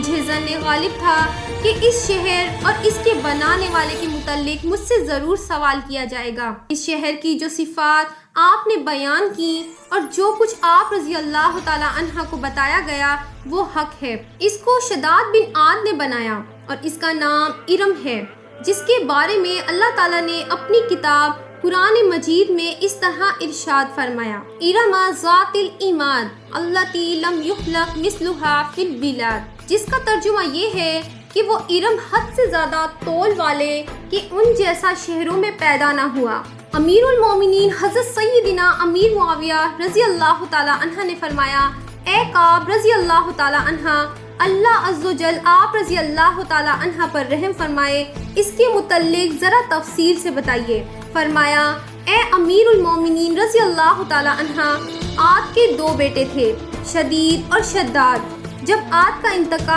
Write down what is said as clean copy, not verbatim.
مجھے ظن غالب تھا کہ اس شہر اور اس کے بنانے والے کے متعلق مجھ سے ضرور سوال کیا جائے گا۔ اس شہر کی جو صفات آپ نے بیان کی اور جو کچھ آپ رضی اللہ تعالی عنہ کو بتایا گیا وہ حق ہے۔ اس کو شداد بن عاد نے بنایا اور اس کا نام ارم ہے، جس کے بارے میں اللہ تعالیٰ نے اپنی کتاب قرآن مجید میں اس طرح ارشاد فرمایا: ارم ذات العماد التی لم یخلق مثلها فی البلاد، جس کا ترجمہ یہ ہے کہ وہ ارم حد سے زیادہ طول والے کہ ان جیسا شہروں میں پیدا نہ ہوا۔ امیر المومنین حضرت سیدنا امیر معاویہ رضی اللہ تعالی عنہ نے فرمایا: اے کعب رضی اللہ تعالی عنہ، اللہ عز و جل آپ رضی اللہ تعالی عنہ پر رحم فرمائے، اس کے متعلق ذرا تفصیل سے بتائیے۔ فرمایا: اے امیر المومنین رضی اللہ تعالی عنہ، عاد کے 2 بیٹے تھے، شدید اور شداد۔ جب عاد کا انتقال